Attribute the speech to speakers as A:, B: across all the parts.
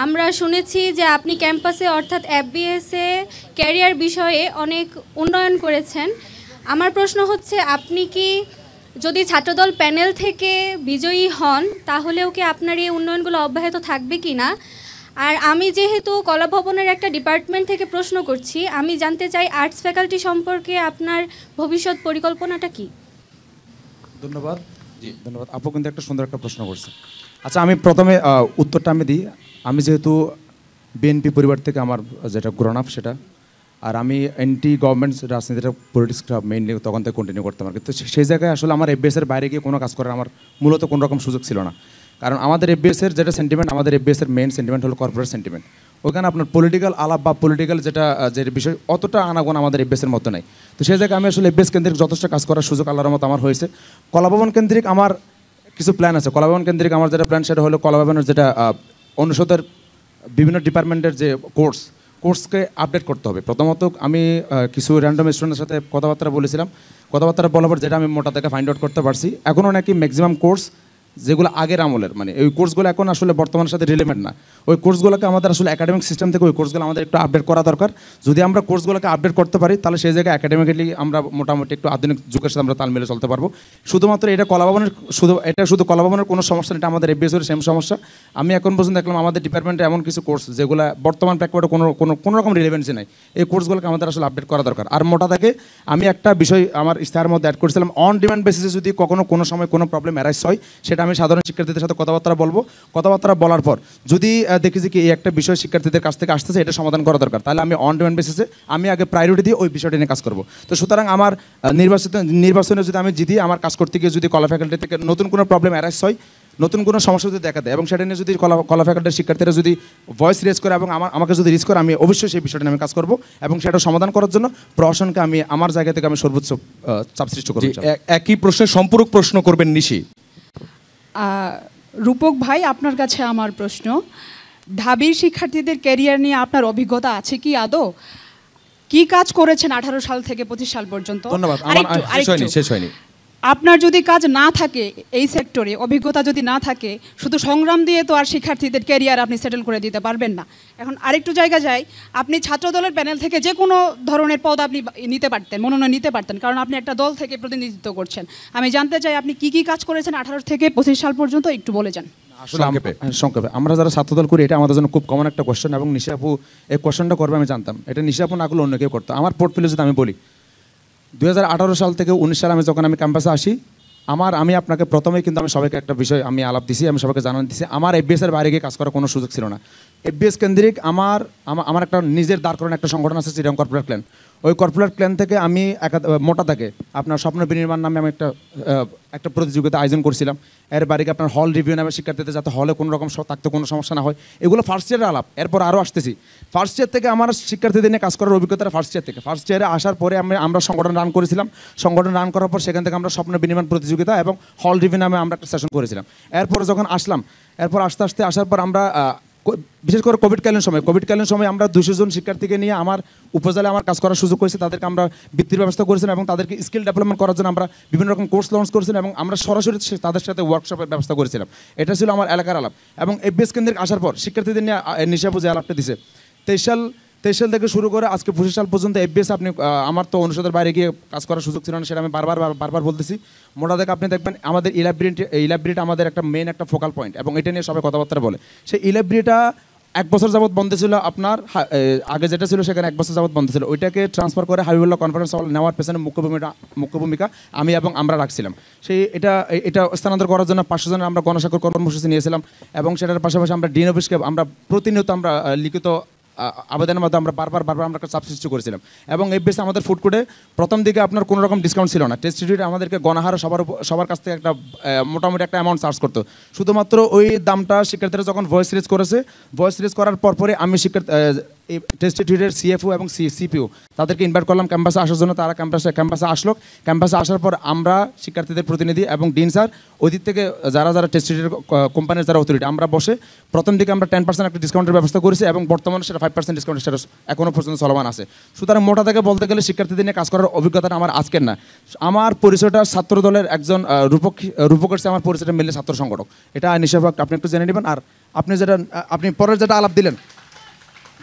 A: আমরা শুনেছি যে আপনি ক্যাম্পাসে অর্থাৎ এফবিএসে ক্যারিয়ার বিষয়ে অনেক উন্নয়ন করেছেন। আমার প্রশ্ন হচ্ছে, আপনি কি যদি ছাত্রদল প্যানেল থেকে বিজয়ী হন তাহলেও কি আপনার এই উন্নয়নগুলো অব্যাহত থাকবে কি না? আর আমি যেহেতু কলা ভবনের একটা ডিপার্টমেন্ট থেকে প্রশ্ন করছি, আমি জানতে চাই আর্টস ফ্যাকাল্টি সম্পর্কে আপনার ভবিষ্যৎ পরিকল্পনাটা কি?
B: ধন্যবাদ। জি ধন্যবাদ। আপু কিন্তু একটা সুন্দর একটা প্রশ্ন করছে। আচ্ছা, আমি প্রথমে উত্তরটা আমি দিই। আমি যেহেতু বিএনপি পরিবার থেকে আমার যেটা গ্রোন আপ সেটা, আর আমি অ্যান্টি গভর্নমেন্ট রাজনীতিটা পলিটিক্সটা মেইনলি তখন থেকে কন্টিনিউ করতাম আর কি। তো সেই জায়গায় আসলে আমার এফবিএসের বাইরে গিয়ে কোনো কাজ করার আমার মূলত কোনো রকম সুযোগ ছিল না। কারণ আমাদের এফবিএসের যেটা সেন্টিমেন্ট, আমাদের এফবিএসের মেইন সেন্টিমেন্ট হলো কর্পোরেট সেন্টিমেন্ট। ওখানে আপনার পলিটিক্যাল আলাপ বা পলিটিক্যাল যেটা যে বিষয় অতটা আনাগোনা আমাদের এফবিএসের মতো নাই। তো সেই জায়গায় আমি আসলে এফবিএস কেন্দ্রিক যথেষ্ট কাজ করার সুযোগ আল্লাহর মতো আমার হয়েছে। কলাভবন কেন্দ্রিক আমার কিছু প্ল্যান আছে। কলাভবন কেন্দ্রিক আমার যেটা প্ল্যান সেটা হলো কলাভবনের যেটা অনুষদের বিভিন্ন ডিপার্টমেন্টের যে কোর্সকে আপডেট করতে হবে। প্রথমত আমি কিছু র্যান্ডম স্টুডেন্টের সাথে কথাবার্তা বলেছিলাম। কথাবার্তা বলার পর যেটা আমি মোটা থেকে ফাইন্ড আউট করতে পারছি, এখনও নাকি ম্যাক্সিমাম কোর্স যেগুলো আগের আমলের, মানে ওই কোর্সগুলো এখন আসলে বর্তমানের সাথে রিলেভেন্ট না। ওই কোর্সগুলোকে আমাদের আসলে একাডেমিক সিস্টেম থেকে ওই কোর্সগুলো আমাদের একটু আপডেট করা দরকার। যদি আমরা কোর্সগুলোকে আপডেট করতে পারি তাহলে সেই জায়গায় একাডেমিক্যালি আমরা মোটামুটি একটু আধুনিক যুগের সাথে আমরা তাল মিলে চলতে পারবো। শুধুমাত্র এটা কলাভবনের শুধু কলাভবনের কোনো সমস্যা নেই, এটা আমাদের এফবিএসের সেম সমস্যা। আমি এখন পর্যন্ত দেখলাম আমাদের ডিপার্টমেন্টে এমন কিছু কোর্স যেগুলো বর্তমান প্রেক্ষাপটে কোনো রকম রিলেভেন্সি নেই। এই কোর্সগুলোকে আমাদের আসলে আপডেট করা দরকার। আর মোটা থেকে আমি একটা বিষয় আমার ইস্তাহারের মধ্যে অ্যাড করেছিলাম, অন ডিমান্ড বেসিসে যদি কোনো সময় কোনো প্রবলেম অ্যারাইজ হয়, সেটা আমি সাধারণ শিক্ষার্থীদের সাথে কথাবার্তা বলবো। কথাবার্তা বলার পর যদি দেখি যে কি এই একটা বিষয় শিক্ষার্থীদের কাছ থেকে আসতেছে, এটা সমাধান করা দরকার, তাহলে আমি অন ডিমান্ড বেসিসে আমি আগে প্রায়োরিটি দিয়ে ওই বিষয়টা নিয়ে কাজ করবো। তো সুতরাং আমার নির্বাচনে যদি আমি জিতি, আমার কাজ করতে গিয়ে যদি কলা ফ্যাকাল্টি থেকে নতুন কোনো প্রবলেম অ্যারাইজ হয়, নতুন কোনো সমস্যা যদি দেখা দেয় এবং সেটা নিয়ে যদি কলা ফ্যাকাল্টির শিক্ষার্থীরা যদি ভয়েস রেজ করে এবং আমাকে যদি রিচ করে, আমি অবশ্যই সেই বিষয়টা নিয়ে আমি কাজ করবো এবং সেটা সমাধান করার জন্য প্রশাসনকে আমি আমার জায়গা থেকে আমি সর্বোচ্চ চাপ সৃষ্টি করবো।
C: একই প্রশ্নের সম্পূরক প্রশ্ন করবেন নিশি।
D: রূপক ভাই, আপনার কাছে আমার প্রশ্ন, ঢাবির শিক্ষার্থীদের ক্যারিয়ার নিয়ে আপনার অভিজ্ঞতা আছে কি আদৌ? কি কাজ করেছেন 18 সাল থেকে 25 সাল পর্যন্ত?
C: ধন্যবাদ। শেষ হয়নি।
D: আপনার যদি কাজ না থাকে এই সেক্টরে, অভিজ্ঞতা যদি না থাকে, শুধু সংগ্রাম দিয়ে তো আর শিক্ষার্থীদের ক্যারিয়ার আপনি সেটেল করে দিতে পারবেন না। এখন আরেকটু জায়গা যাই, আপনি ছাত্রদলের প্যানেল থেকে যে কোনো ধরনের পদ আপনি নিতে পারতেন, মনোনয়ন নিতে পারতেন, কারণ আপনি একটা দল থেকে প্রতিনিধিত্ব করছেন। আমি জানতে চাই আপনি কি কাজ করেছেন 18 থেকে 25 সাল পর্যন্ত, একটু বলে যান।
B: আসলে সংক্ষেপে আমরা যারা ছাত্রদল করি, এটা আমাদের জন্য খুব কমন একটা কোয়েশ্চেন এবং নিশা আপু এই কোয়েশ্চেনটা করবে আমি জানতাম। এটা নিশা আপু না করলে অন্য কেউ করতো। আমার পোর্টফোলিও যদি আমি বলি, 2018 সাল থেকে 19 সালে যখন আমি ক্যাম্পাসে আসি, আমি আপনাকে প্রথমেই কিন্তু আমি সবাইকে একটা বিষয় আমি আলাপ দিছি, আমি সবাইকে জানান দিছি, আমার এফবিএসের বাইরে গিয়ে কাজ করার কোনো সুযোগ ছিল না। এফবিএস কেন্দ্রিক আমার একটা নিজের দাঁড় করানো একটা সংগঠন আছে, চিটাগং কর্পোরেট ক্ল্যান। ওই কর্পোরেট ক্ল্যান থেকে আমি মোটা থেকে আপনার স্বপ্ন বিনির্মাণ নামে আমি একটা প্রতিযোগিতা আয়োজন করছিলাম। এর বাড়িকে আপনার হল রিভিউ নামে শিক্ষার্থীদের যাতে হলে কোনো রকম থাকতে কোনো সমস্যা না হয়, এগুলো ফার্স্ট ইয়ারের আলাপ। এরপর আরও আসতেছি, ফার্স্ট ইয়ার থেকে আমার শিক্ষার্থীদের নিয়ে কাজ করার অভিজ্ঞতা ফার্স্ট ইয়ারে আসার পরে আমরা সংগঠন রান করেছিলাম। সংগঠন রান করার পর সেখান থেকে আমরা স্বপ্ন বিনির্মাণ প্রতিযোগিতা এবং হল রিভিউ নামে আমরা একটা সেশন করেছিলাম। এরপর যখন আসলাম, এরপর আস্তে আসার পর আমরা বিশেষ করে কোভিডকালীন সময় আমরা 200 জন শিক্ষার্থীকে নিয়ে আমার উপজেলায় আমার কাজ করার সুযোগ হয়েছে। তাদেরকে আমরা বৃত্তির ব্যবস্থা করেছিলাম এবং তাদেরকে স্কিল ডেভেলপমেন্ট করার জন্য আমরা বিভিন্ন রকম কোর্স লঞ্চ করেছিলাম এবং আমরা সরাসরি তাদের সাথে ওয়ার্কশপের ব্যবস্থা করেছিলাম। এটা ছিল আমার এলাকার আলাপ। এবং এফবিএস কেন্দ্রিক আসার পর শিক্ষার্থীদের নিয়ে নিশাপু যে আলাপটা দিছে, 23 সাল থেকে শুরু করে আজকে 25 সাল পর্যন্ত এফবিএস আপনি আমার তো অনুষদের বাইরে গিয়ে কাজ করার সুযোগ ছিল না, সেটা আমি বারবার বলতেছি। মোটা থেকে আপনি দেখবেন আমাদের ইলাইব্রেরিটা আমাদের একটা মেইন একটা ফোকাল পয়েন্ট এবং এটা নিয়ে সবাই কথাবার্তা বলে। সেই ইলাইব্রেরিটা 1 বছর যাবত বন্ধ ছিল। আপনার আগে যেটা ছিল সেখানে 1 বছর যাবত বন্ধ ছিল। ওইটাকে ট্রান্সফার করে হাবিবুল্লাহ কনফারেন্স হল নেওয়ার পেছনে মুখ্য ভূমিকা আমি এবং আমরা রাখছিলাম। এটা স্থানান্তর করার জন্য 500 জনের আমরা গণস্বাক্ষর কর্মসূচি নিয়েছিলাম এবং সেটার পাশাপাশি আমরা ডিন অফিসকে আমরা প্রতিনিয়ত আমরা লিখিত আবেদনের মধ্যে আমরা বারবার আমরা চাপ সৃষ্টি করেছিলাম। এবং এফবিএস আমাদের ফুড কোর্টে প্রথম দিকে আপনার কোনো রকম ডিসকাউন্ট ছিল না। টেস্ট স্টুডিওতে আমাদেরকে গণহারে সবার কাছ থেকে একটা মোটামুটি একটা অ্যামাউন্ট চার্জ করতো। শুধুমাত্র ওই দামটা শিক্ষার্থীরা যখন ভয়েস রেজ করার পরপরে আমি এই টেস্ট ইনস্টিটিউটের সিএফও এবং সিপিও তাদেরকে ইনভাইট করলাম ক্যাম্পাসে আসার জন্য। তারা ক্যাম্পাসে আসলো। ক্যাম্পাসে আসার পর আমরা শিক্ষার্থীদের প্রতিনিধি এবং ডিন স্যার ওই দিক থেকে যারা টেস্ট ইনস্টিটিউটের কোম্পানির যারা অথরিটি, আমরা বসে প্রথম দিকে আমরা 10% একটা ডিসকাউন্টের ব্যবস্থা করেছি এবং বর্তমানে সেটা 5% ডিসকাউন্ট স্ট্যাটাস এখনও পর্যন্ত চলমান আছে। সুতরাং মোটা থেকে বলতে গেলে শিক্ষার্থীদের নিয়ে কাজ করার অভিজ্ঞতাটা আমার আজকের না। আমার পরিচয়টা ছাত্র দলের একজন রূপকের চেয়ে আমার পরিচয়টা মিললে ছাত্র সংগঠক, এটা নিশ্চয় আপনি একটু জেনে নেবেন। আর আপনি পরের যেটা আলাপ দিলেন,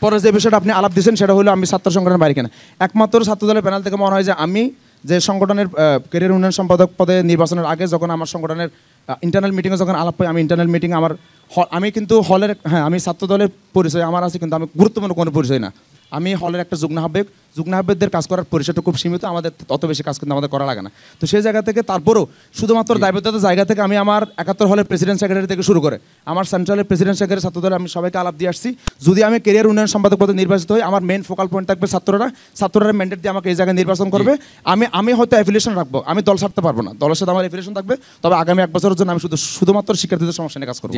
B: পরে যে বিষয়টা আপনি আলাপ দিয়েছেন সেটা হলো আমি ছাত্র সংগঠনের বাইরে কেনা। একমাত্র ছাত্র দলের প্যানেল থেকে মনে হয় যে আমি যে সংগঠনের ক্যারিয়ার উন্নয়ন সম্পাদক পদে নির্বাচনের আগে যখন আমার সংগঠনের ইন্টারনাল মিটিংয়ে যখন আলাপ পাই, আমি ইন্টারনাল মিটিং আমি কিন্তু হলের, হ্যাঁ আমি ছাত্র দলের পরিচয় আমার আছে, কিন্তু আমি গুরুত্বপূর্ণ কোনো পরিচয় না। আমি হলের একটা যুগ্ম আহ্বায়কদের কাজ করার পরিচয়টা খুব সীমিত, আমাদের অত বেশি কাজ কিন্তু আমাদের করা লাগে না। তো সেই জায়গা থেকে তারপরেও শুধুমাত্র দায়বদ্ধতার জায়গা থেকে আমি আমার 71 হলের প্রেসিডেন্ট সেক্রেটারি থেকে শুরু করে আমার সেন্ট্রালের প্রেসিডেন্ট সেক্রেটারি ছাত্র দলে আমি সবাইকে আলাপ দিয়ে আসছি, যদি আমি ক্যারিয়ার উন্নয়ন সম্পাদক পদে নির্বাচিত হই আমার মেইন ফোকাল পয়েন্ট থাকবে ছাত্ররা ম্যান্ডেট দিয়ে আমাকে এই জায়গায় নির্বাচন করবে। আমি হয়তো অ্যাফিলিয়েশন রাখবো, আমি দল ছাড়তে পারবো না, দলের সাথে আমার অ্যাফিলিয়েশন থাকবে, তবে আগামী 1 বছরের জন্য আমি শুধুমাত্র শিক্ষার্থীদের সমস্যা নিয়ে কাজ করবো।